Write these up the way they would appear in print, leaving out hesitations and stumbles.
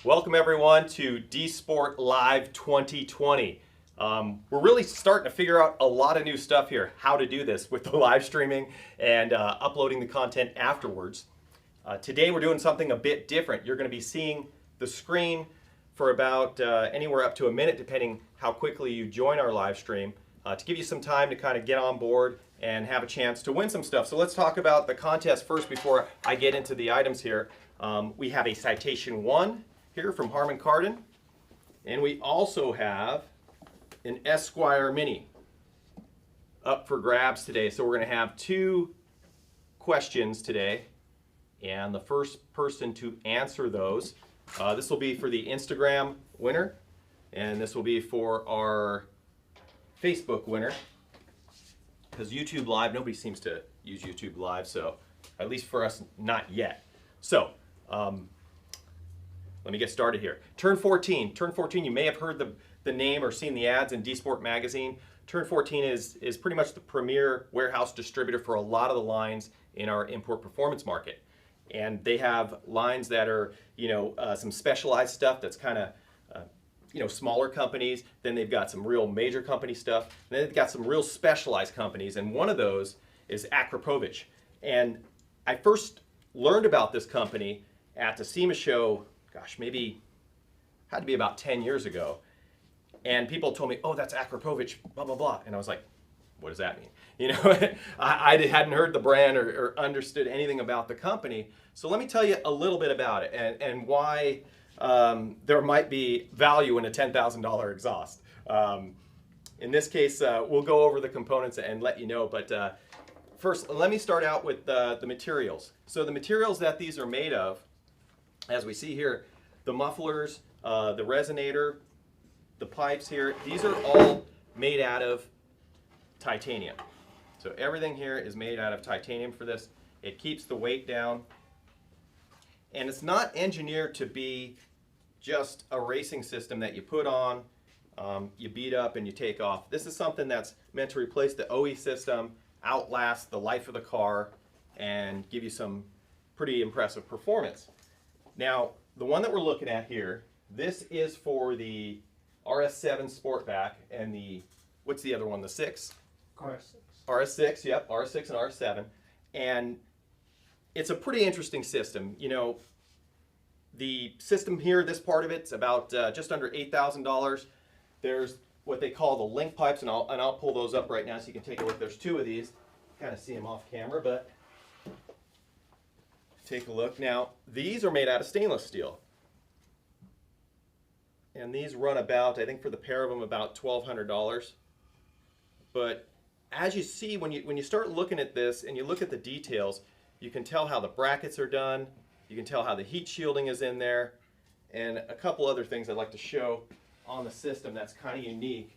Welcome everyone to D-Sport Live 2020. We're really starting to figure out a lot of new stuff here, how to do this with the live streaming and uploading the content afterwards. Today we're doing something a bit different. You're going to be seeing the screen for about anywhere up to a minute, depending how quickly you join our live stream, to give you some time to kind of get on board and have a chance to win some stuff. So let's talk about the contest first before I get into the items here. We have a Citation 1 here from Harman Kardon, and we also have an Esquire Mini up for grabs today. So we're going to have two questions today, and the first person to answer those, this will be for the Instagram winner, and this will be for our Facebook winner, because YouTube Live, nobody seems to use YouTube Live, so at least for us, not yet. So let me get started here. Turn 14. Turn 14, you may have heard the name or seen the ads in D-Sport magazine. Turn 14 is pretty much the premier warehouse distributor for a lot of the lines in our import performance market. And they have lines that are, some specialized stuff that's kind of, smaller companies. Then they've got some real major company stuff. And then they've got some real specialized companies. And one of those is Akrapovic. And I first learned about this company at the SEMA show, gosh, maybe had to be about 10 years ago. And people told me, oh, that's Akrapovic, blah, blah, blah. And I was like, what does that mean? I hadn't heard the brand or understood anything about the company. So let me tell you a little bit about it and why there might be value in a $10,000 exhaust. In this case, we'll go over the components and let you know. But first, let me start out with the materials. So the materials that these are made of, as we see here, the mufflers, the resonator, the pipes here, these are all made out of titanium. So everything here is made out of titanium for this. It keeps the weight down. And it's not engineered to be just a racing system that you put on, you beat up and you take off. This is something that's meant to replace the OE system, outlast the life of the car, and give you some pretty impressive performance. Now, the one that we're looking at here, this is for the RS7 Sportback and the, what's the other one, the 6? RS6. RS6, yep, RS6 and RS7. And it's a pretty interesting system. The system here, this part of it's about just under $8,000. There's what they call the link pipes, and I'll pull those up right now so you can take a look. There's two of these. Kind of see them off camera, but take a look. Now, these are made out of stainless steel. And these run about, I think for the pair of them, about $1,200. But as you see, when you start looking at this and you look at the details, you can tell how the brackets are done. You can tell how the heat shielding is in there. And a couple other things I'd like to show on the system that's kind of unique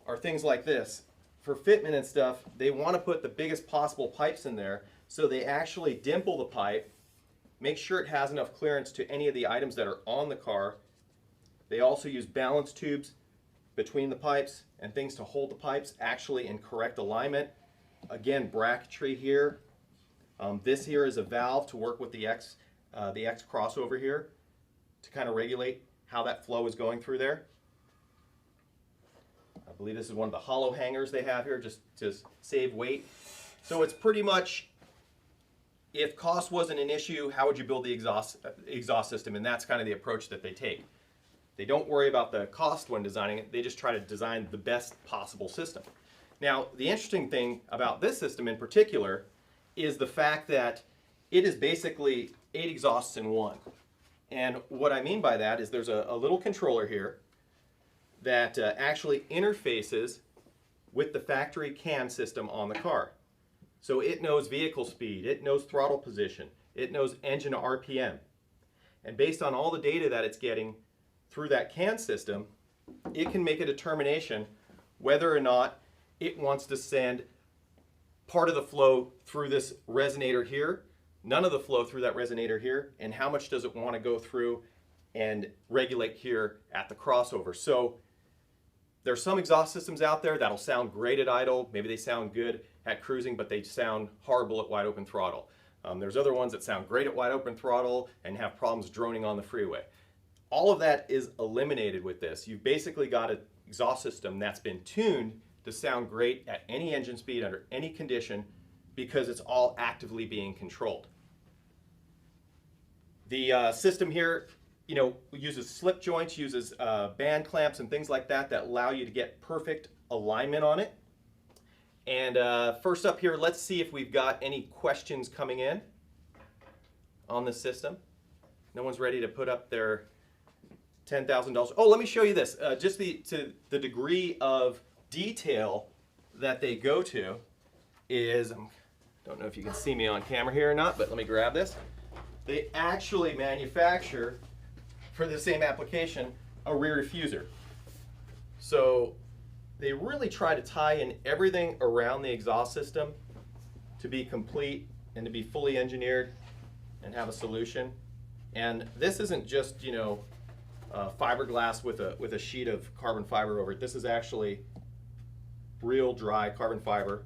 are things like this. For fitment and stuff, they want to put the biggest possible pipes in there, so they actually dimple the pipe, make sure it has enough clearance to any of the items that are on the car. They also use balance tubes between the pipes and things to hold the pipes actually in correct alignment. Again, bracketry here. This here is a valve to work with the X crossover here to kind of regulate how that flow is going through there. I believe this is one of the hollow hangers they have here just to save weight. So it's pretty much, if cost wasn't an issue, how would you build the exhaust system? And that's kind of the approach that they take. They don't worry about the cost when designing it. They just try to design the best possible system. Now, the interesting thing about this system in particular is the fact that it is basically 8 exhausts in one. And what I mean by that is there's a little controller here that actually interfaces with the factory CAN system on the car. So it knows vehicle speed, it knows throttle position, it knows engine RPM. And based on all the data that it's getting through that CAN system, it can make a determination whether or not it wants to send part of the flow through this resonator here, none of the flow through that resonator here, and how much does it want to go through and regulate here at the crossover. So there's some exhaust systems out there that'll sound great at idle, maybe they sound good at cruising, but they sound horrible at wide open throttle. There's other ones that sound great at wide open throttle and have problems droning on the freeway. All of that is eliminated with this. You've basically got an exhaust system that's been tuned to sound great at any engine speed under any condition because it's all actively being controlled. The system here, uses slip joints, uses band clamps and things like that allow you to get perfect alignment on it. And first up here, let's see if we've got any questions coming in on this system. No one's ready to put up their $10,000. Oh, let me show you this. Just to the degree of detail that they go to is, I don't know if you can see me on camera here or not, but let me grab this. They actually manufacture, for the same application, a rear diffuser. So they really try to tie in everything around the exhaust system to be complete and to be fully engineered and have a solution. And this isn't just, fiberglass with a sheet of carbon fiber over it. This is actually real dry carbon fiber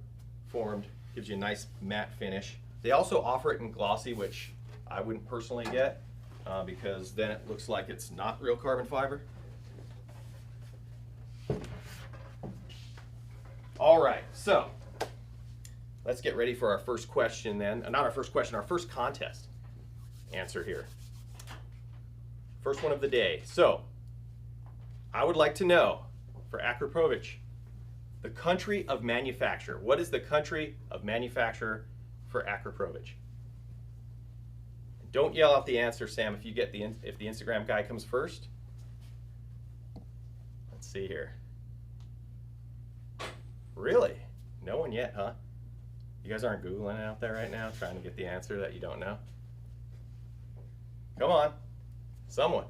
formed, gives you a nice matte finish. They also offer it in glossy, which I wouldn't personally get because then it looks like it's not real carbon fiber. All right, so let's get ready for our first question then. Not our first question, our first contest answer here. First one of the day. So I would like to know, for Akrapovic, the country of manufacture. What is the country of manufacture for Akrapovic? Don't yell out the answer, Sam, if the Instagram guy comes first. Let's see here. Really? No one yet, huh? You guys aren't Googling it out there right now, trying to get the answer that you don't know? Come on. Someone.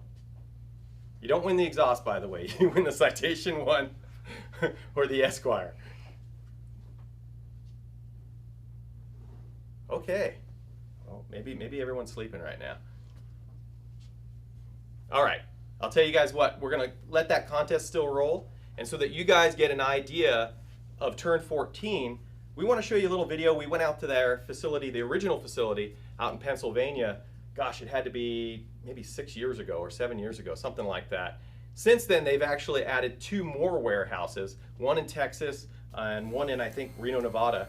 You don't win the exhaust, by the way. You win the Citation 1 or the Esquire. Okay. Well, maybe everyone's sleeping right now. All right. I'll tell you guys what. We're going to let that contest still roll. And so that you guys get an idea of turn 14, we want to show you a little video. We went out to their facility, the original facility out in Pennsylvania. Gosh, it had to be maybe 6 years ago or 7 years ago, something like that. Since then, they've actually added 2 more warehouses, one in Texas and one in, I think, Reno, Nevada.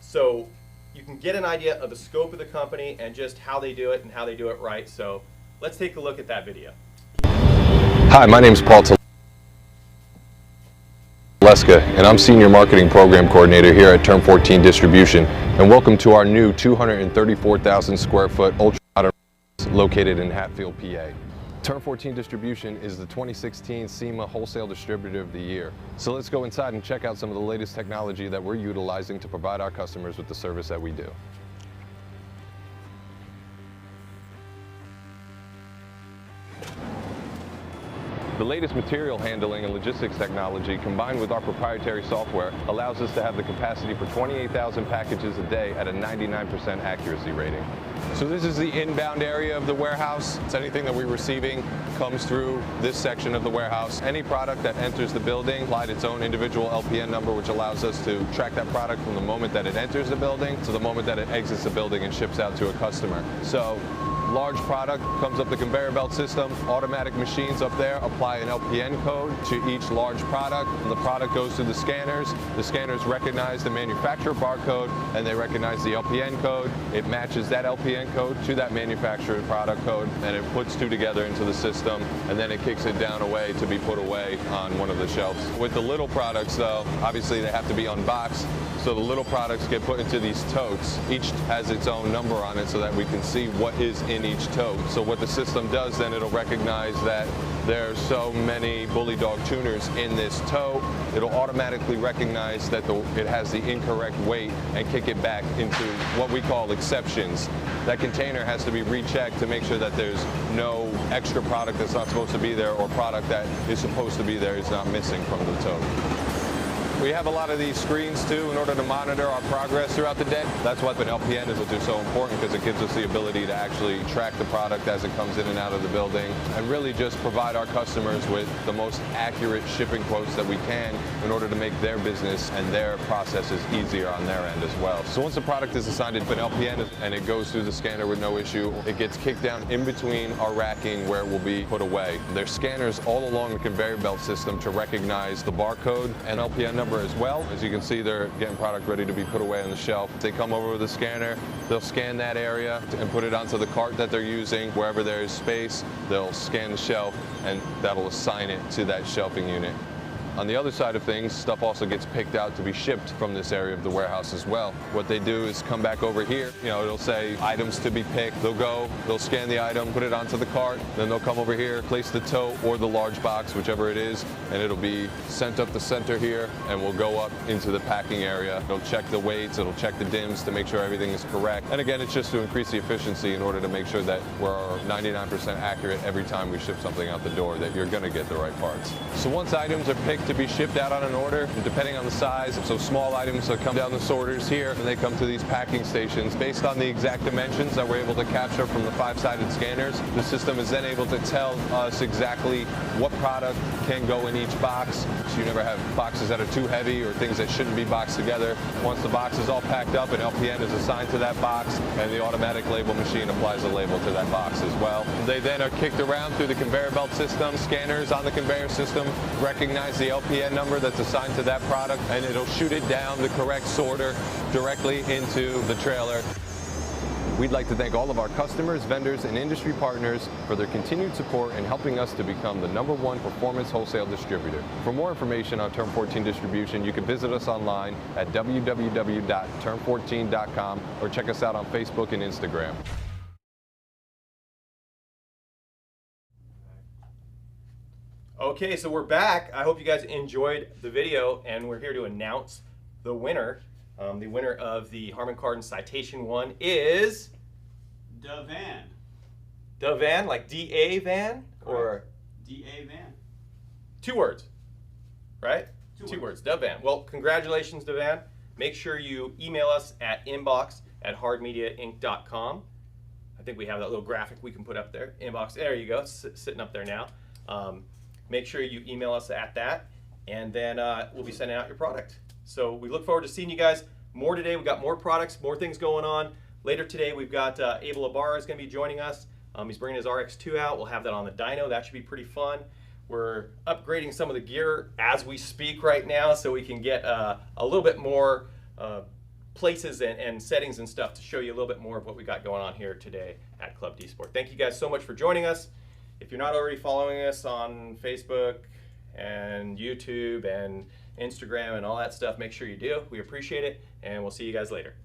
So you can get an idea of the scope of the company and just how they do it and how they do it right. So let's take a look at that video. Hi, my name is Paul Leska, and I'm Senior Marketing Program Coordinator here at Turn 14 Distribution, and welcome to our new 234,000 square foot ultra-modern located in Hatfield, PA. Turn 14 Distribution is the 2016 SEMA Wholesale Distributor of the Year. So let's go inside and check out some of the latest technology that we're utilizing to provide our customers with the service that we do. The latest material handling and logistics technology combined with our proprietary software allows us to have the capacity for 28,000 packages a day at a 99% accuracy rating. So this is the inbound area of the warehouse. It's anything that we're receiving comes through this section of the warehouse. Any product that enters the building applied its own individual LPN number, which allows us to track that product from the moment that it enters the building to the moment that it exits the building and ships out to a customer. So large product comes up the conveyor belt system, automatic machines up there apply an LPN code to each large product, and the product goes through the scanners recognize the manufacturer barcode and they recognize the LPN code. It matches that LPN code to that manufacturer product code and it puts 2 together into the system, and then it kicks it down away to be put away on one of the shelves. With the little products though, obviously they have to be unboxed, so the little products get put into these totes. Each has its own number on it so that we can see what is in each tote. So what the system does then, it'll recognize that there's so many bully dog tuners in this tote. It'll automatically recognize that it has the incorrect weight and kick it back into what we call exceptions. That container has to be rechecked to make sure that there's no extra product that's not supposed to be there or product that is supposed to be there is not missing from the tote. We have a lot of these screens too in order to monitor our progress throughout the day. That's why an LPN is so important, because it gives us the ability to actually track the product as it comes in and out of the building, and really just provide our customers with the most accurate shipping quotes that we can in order to make their business and their processes easier on their end as well. So once the product is assigned to an LPN and it goes through the scanner with no issue, it gets kicked down in between our racking where it will be put away. There's scanners all along the conveyor belt system to recognize the barcode and LPN number as well. As you can see, they're getting product ready to be put away on the shelf. They come over with a scanner, they'll scan that area and put it onto the cart that they're using. Wherever there's space, they'll scan the shelf and that'll assign it to that shelving unit. On the other side of things, stuff also gets picked out to be shipped from this area of the warehouse as well. What they do is come back over here, it'll say items to be picked. They'll scan the item, put it onto the cart, then they'll come over here, place the tote or the large box, whichever it is, and it'll be sent up the center here and will go up into the packing area. It'll check the weights, it'll check the DIMs to make sure everything is correct. And again, it's just to increase the efficiency in order to make sure that we're 99% accurate every time we ship something out the door, that you're going to get the right parts. So once items are picked to be shipped out on an order, depending on the size. So small items that come down the sorters here, and they come to these packing stations. Based on the exact dimensions that we're able to capture from the 5-sided scanners, the system is then able to tell us exactly what product can go in each box. So you never have boxes that are too heavy or things that shouldn't be boxed together. Once the box is all packed up, an LPN is assigned to that box, and the automatic label machine applies a label to that box as well. They then are kicked around through the conveyor belt system. Scanners on the conveyor system recognize the LPN number that's assigned to that product, and it'll shoot it down the correct sorter directly into the trailer. We'd like to thank all of our customers, vendors, and industry partners for their continued support in helping us to become the #1 performance wholesale distributor. For more information on Term 14 distribution, you can visit us online at www.term14.com or check us out on Facebook and Instagram. Okay, so we're back. I hope you guys enjoyed the video, and we're here to announce the winner. The winner of the Harman Kardon Citation 1 is DeVan. DeVan, like D-A Van? Or D-A Van. 2 words, right? Two words, DeVan. Well, congratulations, DeVan. Make sure you email us at inbox@hardmediainc.com. I think we have that little graphic we can put up there. Inbox, there you go, it's sitting up there now. Make sure you email us at that, and then we'll be sending out your product. So we look forward to seeing you guys more today. We've got more products, more things going on. Later today, we've got Abel Ibarra is going to be joining us. He's bringing his RX2 out. We'll have that on the dyno. That should be pretty fun. We're upgrading some of the gear as we speak right now, so we can get a little bit more places and settings and stuff to show you a little bit more of what we got going on here today at Club D Sport. Thank you guys so much for joining us. If you're not already following us on Facebook and YouTube and Instagram and all that stuff, make sure you do. We appreciate it, and we'll see you guys later.